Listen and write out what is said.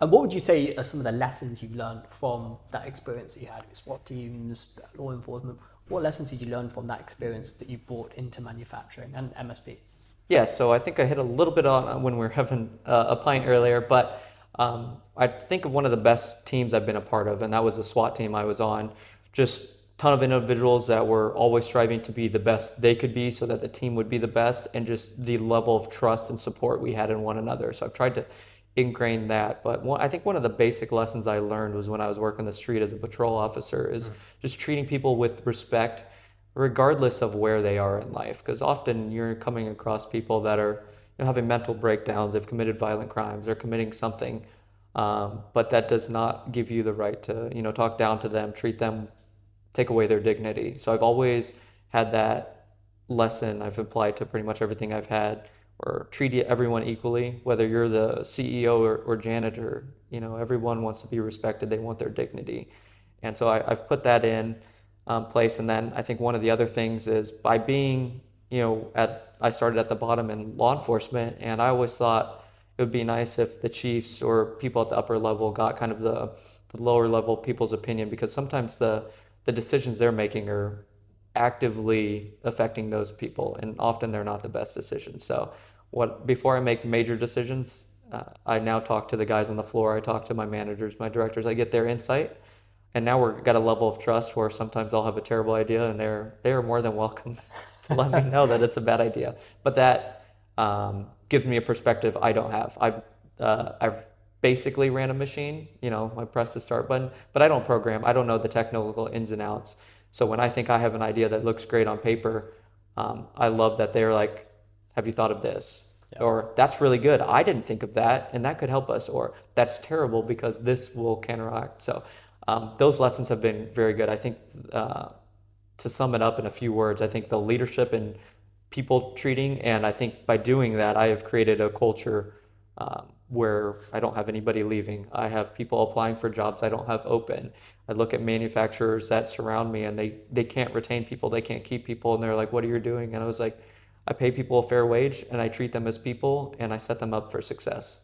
And what would you say are some of the lessons you learned from that experience that you had with SWAT teams, law enforcement? What lessons did you learn from that experience that you brought into manufacturing and MSP? Yeah, so I think I hit a little bit on when we were having a pint earlier, but I think of one of the best teams I've been a part of, and that was the SWAT team I was on. Just ton of individuals that were always striving to be the best they could be so that the team would be the best, and just the level of trust and support we had in one another. So I've tried to ingrain that. But I think one of the basic lessons I learned was when I was working the street as a patrol officer is just treating people with respect regardless of where they are in life. Because often you're coming across people that are having mental breakdowns, they've committed violent crimes, they're committing something, but that does not give you the right to talk down to them, treat them, take away their dignity. So I've always had that lesson I've applied to pretty much everything I've had, or treat everyone equally, whether you're the CEO or janitor. Everyone wants to be respected. They want their dignity. And so I've put that in place. And then I think one of the other things is by being, I started at the bottom in law enforcement, and I always thought it would be nice if the chiefs or people at the upper level got kind of the lower level people's opinion, because sometimes the decisions they're making are actively affecting those people, and often they're not the best decisions. So before I make major decisions, I now talk to the guys on the floor. I talk to my managers, my directors. I get their insight, and now we've got a level of trust where sometimes I'll have a terrible idea, and they are more than welcome to let me know that it's a bad idea. But that gives me a perspective I don't have. I've basically ran a machine, my press to start button, but I don't program. I don't know the technical ins and outs. So when I think I have an idea that looks great on paper, I love that they're like, have you thought of this? Yeah. Or that's really good. I didn't think of that, and that could help us. Or that's terrible because this will counteract. So those lessons have been very good. I think to sum it up in a few words, I think the leadership and people treating, and I think by doing that, I have created a culture where I don't have anybody leaving. I have people applying for jobs I don't have open. I look at manufacturers that surround me, and they can't retain people, they can't keep people, and they're like, what are you doing? And I was like, I pay people a fair wage, and I treat them as people, and I set them up for success.